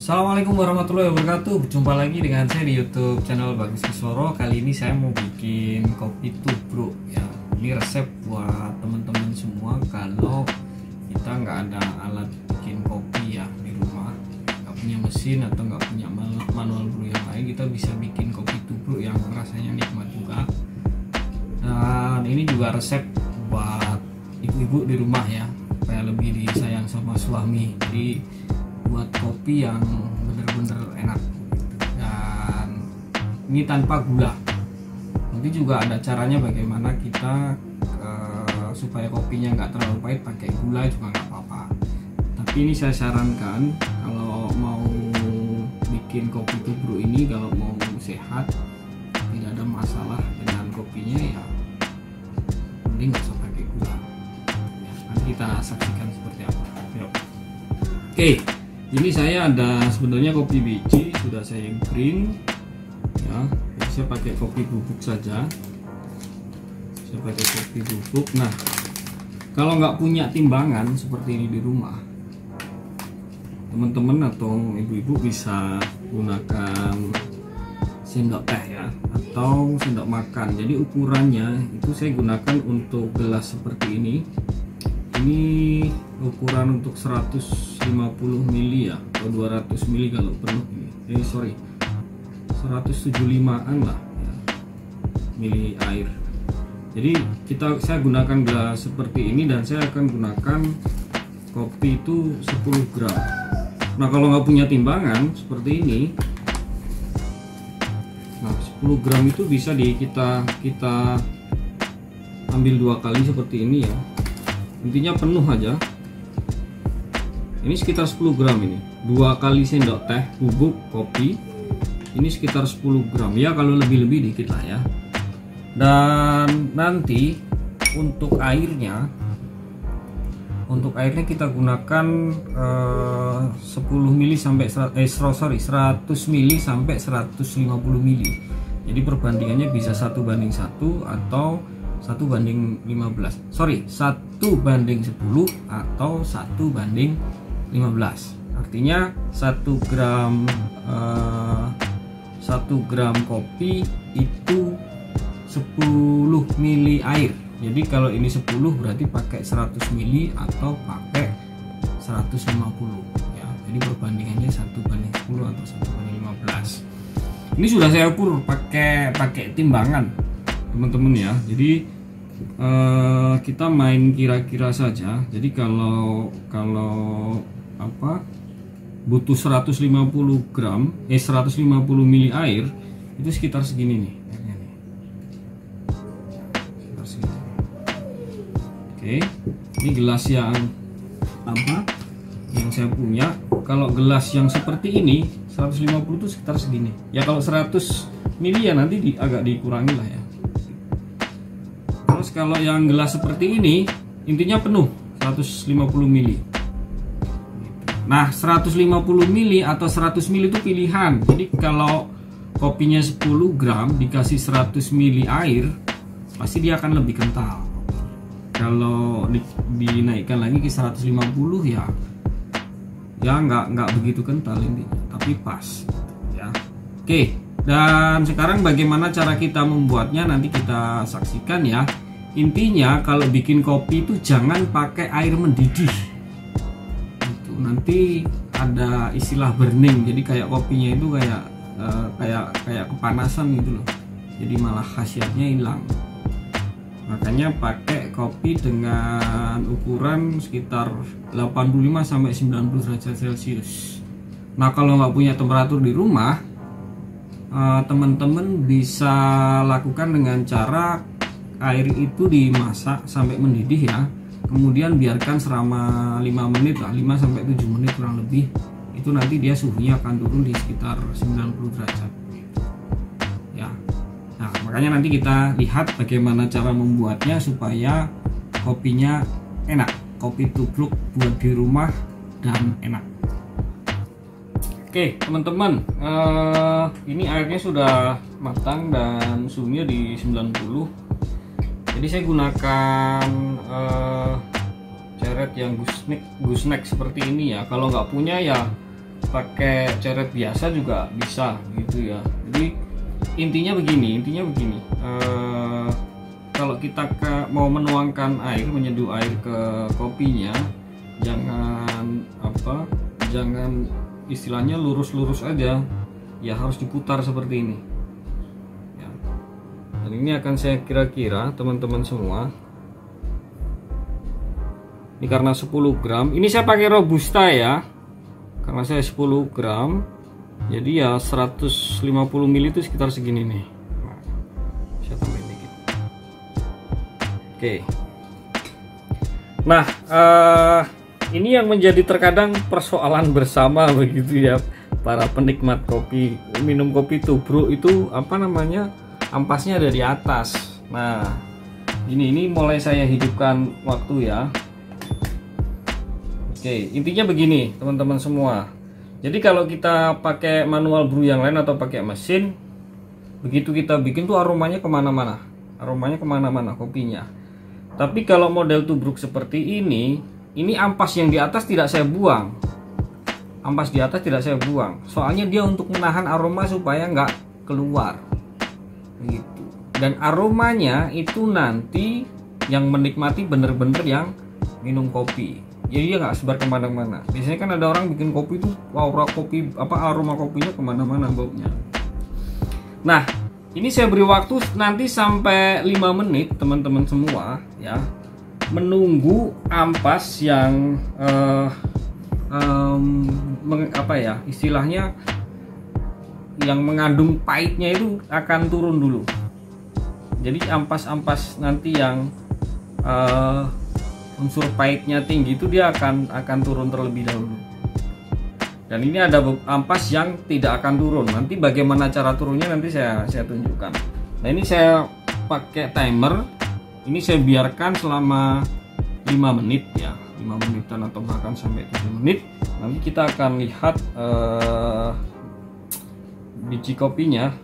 Assalamualaikum warahmatullahi wabarakatuh. Berjumpa lagi dengan saya di YouTube channel Bagus Kisworo. Kali ini saya mau bikin kopi tubruk ya. Ini resep buat teman-teman semua kalau kita nggak ada alat bikin kopi ya di rumah, nggak punya mesin atau nggak punya manual brew yang lain, kita bisa bikin kopi tubruk yang rasanya nikmat juga. Dan ini juga resep buat ibu-ibu di rumah ya, supaya lebih disayang sama suami. Jadi buat kopi yang bener-bener enak dan ini tanpa gula. Nanti juga ada caranya bagaimana kita supaya kopinya nggak terlalu pahit, pakai gula juga nggak apa-apa. Tapi ini saya sarankan kalau mau bikin kopi tubruk ini, kalau mau sehat, tidak ada masalah dengan kopinya ya, mending nggak usah pakai gula ya. Nanti kita saksikan seperti apa. Yuk. Oke, ini saya ada sebenarnya kopi biji, sudah saya green ya. Saya pakai kopi bubuk saja. Saya pakai kopi bubuk. Nah, kalau nggak punya timbangan seperti ini di rumah, teman-teman atau ibu-ibu bisa gunakan sendok teh ya, atau sendok makan. Jadi ukurannya itu saya gunakan untuk gelas seperti ini. Ini ukuran untuk 150 ml ya, atau 200 ml kalau penuh ini. 175an lah ya, mili air. Jadi saya gunakan gelas seperti ini, dan saya akan gunakan kopi itu 10 gram. Nah, kalau nggak punya timbangan seperti ini, nah 10 gram itu bisa kita ambil 2 kali seperti ini ya. Intinya penuh aja. Ini sekitar 10 gram ini. 2 kali sendok teh bubuk kopi. Ini sekitar 10 gram. Ya kalau lebih-lebih dikit lah ya. Dan nanti untuk airnya kita gunakan 10 mili sampai 100 mili sampai 150 mili. Jadi perbandingannya bisa 1:1 atau 1:15. 1:10 atau 1:15. Artinya 1 gram kopi itu 10 mili air. Jadi kalau ini 10 berarti pakai 100 mili atau pakai 150 ya. Jadi perbandingannya 1:10 atau 1:15. Ini sudah saya ukur pakai timbangan teman-teman ya. Jadi kita main kira-kira saja. Jadi kalau butuh 150 gram 150 mili air, itu sekitar segini nih airnya nih. Sekitar segini. Oke, ini gelas yang saya punya. Kalau gelas yang seperti ini 150 itu sekitar segini ya. Kalau 100 mili ya nanti agak dikurangi lah ya. Terus kalau yang gelas seperti ini intinya penuh 150 mili. Nah 150 mili atau 100 mili itu pilihan. Jadi kalau kopinya 10 gram dikasih 100 mili air, pasti dia akan lebih kental. Kalau dinaikkan lagi ke 150 ya nggak begitu kental ini, tapi pas ya. Oke, dan sekarang bagaimana cara kita membuatnya nanti kita saksikan ya. Intinya kalau bikin kopi itu jangan pakai air mendidih. Itu nanti ada istilah burning. Jadi kayak kopinya itu kayak kepanasan gitu loh. Jadi malah khasiatnya hilang. Makanya pakai kopi dengan ukuran sekitar 85 sampai 90 derajat Celcius. Nah, kalau nggak punya temperatur di rumah, teman-teman bisa lakukan dengan cara air itu dimasak sampai mendidih ya, kemudian biarkan selama 5 menit lah, 5 sampai 7 menit kurang lebih. Itu nanti dia suhunya akan turun di sekitar 90 derajat ya. Nah, makanya nanti kita lihat bagaimana cara membuatnya supaya kopinya enak, kopi tubruk buat di rumah dan enak. Oke teman-teman, ini airnya sudah matang dan suhunya di 90. Jadi saya gunakan ceret yang gooseneck seperti ini ya. Kalau nggak punya ya pakai coret biasa juga bisa gitu ya. Jadi intinya begini, kalau kita mau menuangkan air, menyeduh air ke kopinya, jangan istilahnya lurus-lurus aja ya, harus diputar seperti ini ya. Dan ini akan saya kira-kira teman-teman semua, ini karena 10 gram, ini saya pakai robusta ya, karena saya 10 gram jadi ya 150 ml itu sekitar segini nih. Nah, saya tambahin dikit. Oke. Nah, ini yang menjadi terkadang persoalan bersama begitu ya, para penikmat kopi. Minum kopi tubruk itu apa namanya, ampasnya ada di atas. Nah, ini mulai saya hidupkan waktu ya. Oke, intinya begini teman-teman semua. Jadi kalau kita pakai manual brew yang lain atau pakai mesin, begitu kita bikin tuh aromanya kemana-mana, kopinya. Tapi kalau model tubruk seperti ini ampas yang di atas tidak saya buang. Soalnya dia untuk menahan aroma supaya nggak keluar gitu. Dan aromanya itu nanti yang menikmati bener-bener yang minum kopi. Jadi dia nggak sebar kemana-mana. Biasanya kan ada orang bikin kopi itu aroma kopinya kemana-mana baunya. Nah, ini saya beri waktu nanti sampai 5 menit teman-teman semua ya, menunggu ampas yang istilahnya yang mengandung pahitnya itu akan turun dulu. Jadi ampas-ampas nanti yang unsur pahitnya tinggi itu dia akan turun terlebih dahulu. Dan ini ada ampas yang tidak akan turun. Nanti bagaimana cara turunnya nanti saya tunjukkan. Nah, ini saya pakai timer. Ini saya biarkan selama 5 menit ya, 5 menitan atau bahkan sampai 7 menit. Nanti kita akan lihat biji kopinya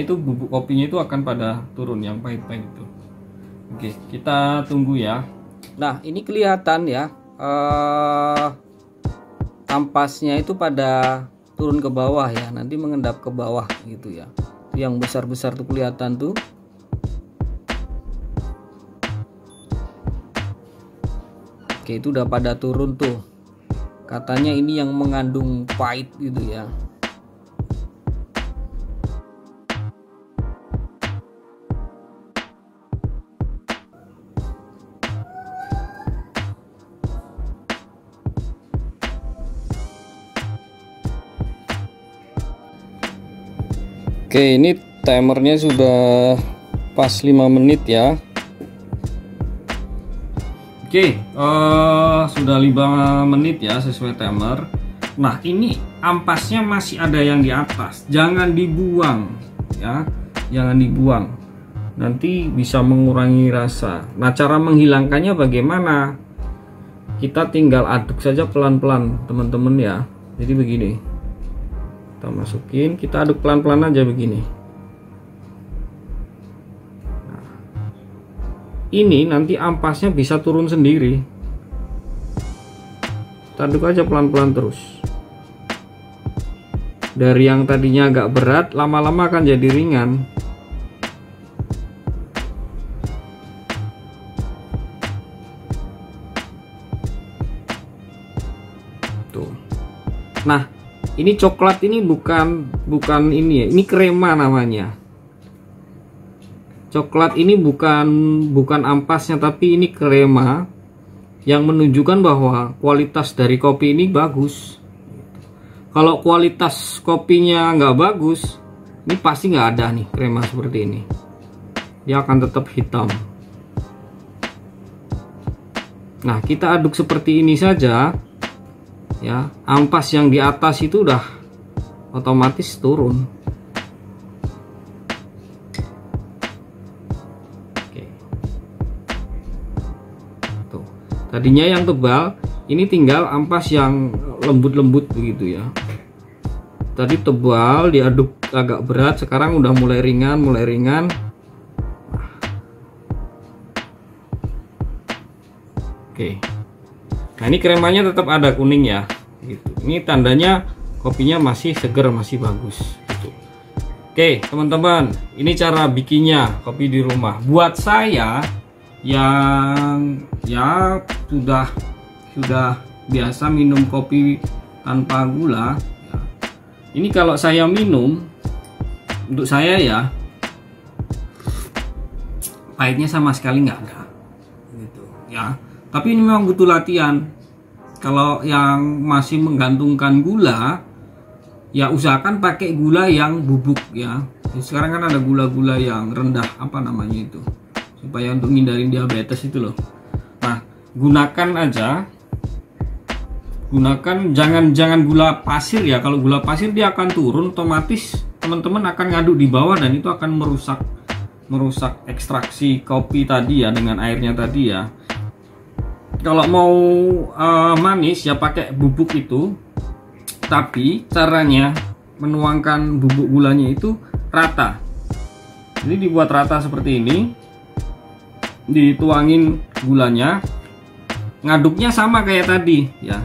itu, bubuk kopinya itu akan pada turun yang pahit-pahit itu. Oke, kita tunggu ya. Nah, ini kelihatan ya, ampasnya itu pada turun ke bawah ya, nanti mengendap ke bawah gitu ya. Itu yang besar-besar tuh kelihatan tuh. Oke, itu udah pada turun tuh. Katanya ini yang mengandung pahit gitu ya. Oke, ini timernya sudah pas 5 menit ya. Oke, sudah 5 menit ya sesuai timer. Nah, ini ampasnya masih ada yang di atas, jangan dibuang ya, jangan dibuang, nanti bisa mengurangi rasa. Nah, cara menghilangkannya bagaimana? Kita tinggal aduk saja pelan-pelan teman-teman ya. Jadi begini, kita masukin, kita aduk pelan-pelan aja begini. Nah, ini nanti ampasnya bisa turun sendiri. Kita aduk aja pelan-pelan terus. Dari yang tadinya agak berat, lama-lama akan jadi ringan. Tuh. Nah, ini coklat ini bukan ini ya, ini krema namanya. Coklat ini bukan ampasnya, tapi ini krema yang menunjukkan bahwa kualitas dari kopi ini bagus. Kalau kualitas kopinya nggak bagus, ini pasti nggak ada nih krema seperti ini. Dia akan tetap hitam. Nah, kita aduk seperti ini saja. Ya, ampas yang di atas itu udah otomatis turun. Oke. Tuh. Tadinya yang tebal, ini tinggal ampas yang lembut-lembut begitu ya. Tadi tebal, diaduk agak berat, sekarang udah mulai ringan. Oke. Nah, ini kremanya tetap ada kuning ya. Gitu. Ini tandanya kopinya masih seger, masih bagus gitu. Oke teman-teman, ini cara bikinnya kopi di rumah. Buat saya yang ya sudah biasa minum kopi tanpa gula ya, ini kalau saya minum, untuk saya ya pahitnya sama sekali nggak ada gitu ya. Tapi ini memang butuh latihan. Kalau yang masih menggantungkan gula, ya usahakan pakai gula yang bubuk ya. Jadi sekarang kan ada gula-gula yang rendah, apa namanya itu, supaya untuk hindarin diabetes itu loh. Nah, gunakan jangan gula pasir ya. Kalau gula pasir dia akan turun otomatis, teman-teman akan ngaduk di bawah dan itu akan merusak ekstraksi kopi tadi ya dengan airnya tadi ya. Kalau mau manis ya pakai bubuk itu, tapi caranya menuangkan bubuk gulanya itu rata. Jadi dibuat rata seperti ini, dituangin gulanya, ngaduknya sama kayak tadi ya,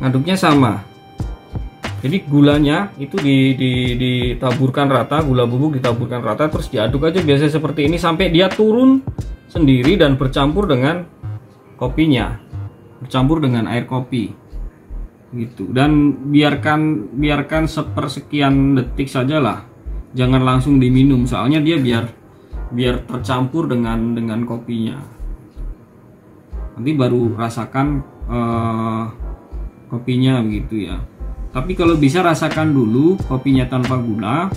ngaduknya sama. Jadi gulanya itu ditaburkan rata, gula bubuk ditaburkan rata, terus diaduk aja biasa seperti ini sampai dia turun sendiri dan bercampur dengan kopinya, bercampur dengan air kopi gitu. Dan biarkan sepersekian detik saja lah, jangan langsung diminum, soalnya dia biar tercampur dengan kopinya. Nanti baru rasakan kopinya begitu ya. Tapi kalau bisa rasakan dulu kopinya tanpa gula.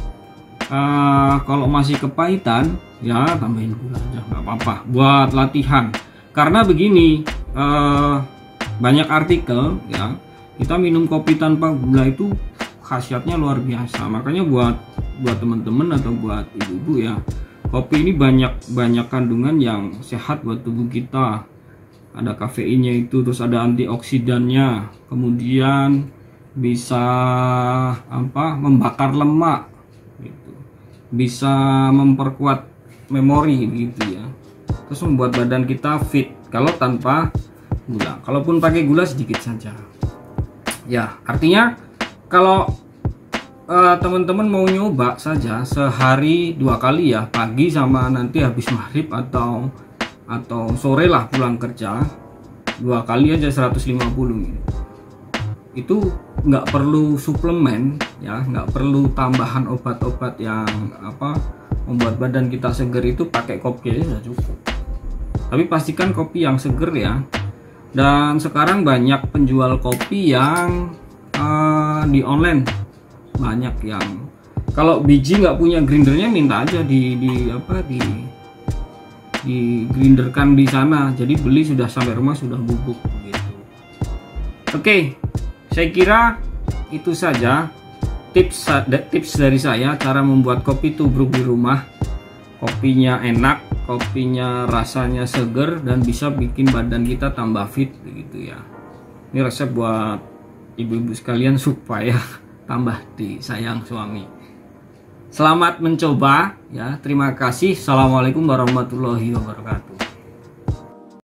Kalau masih kepahitan ya tambahin gula aja, nggak apa-apa buat latihan. Karena begini, banyak artikel ya, kita minum kopi tanpa gula itu khasiatnya luar biasa. Makanya buat teman-teman atau buat ibu-ibu ya, kopi ini banyak kandungan yang sehat buat tubuh kita. Ada kafeinnya itu, terus ada antioksidannya, kemudian bisa membakar lemak gitu, bisa memperkuat memori gitu ya, terus membuat badan kita fit kalau tanpa gula. Kalaupun pakai gula sedikit saja ya. Artinya kalau teman-teman mau nyoba saja sehari 2 kali ya, pagi sama nanti habis maghrib atau sore lah pulang kerja, 2 kali aja 150 gitu. Itu nggak perlu suplemen ya, nggak perlu tambahan obat-obat yang membuat badan kita seger. Itu pakai kopi aja sudah cukup. Tapi pastikan kopi yang seger ya. Dan sekarang banyak penjual kopi yang di online, banyak yang kalau biji nggak punya grindernya, minta aja di grinderkan di sana. Jadi beli sudah sampai rumah sudah bubuk gitu. Oke, saya kira itu saja tips dari saya cara membuat kopi tubruk di rumah. Kopinya enak, kopinya rasanya seger, dan bisa bikin badan kita tambah fit begitu ya. Ini resep buat ibu-ibu sekalian supaya tambah disayang suami. Selamat mencoba ya. Terima kasih. Assalamualaikum warahmatullahi wabarakatuh.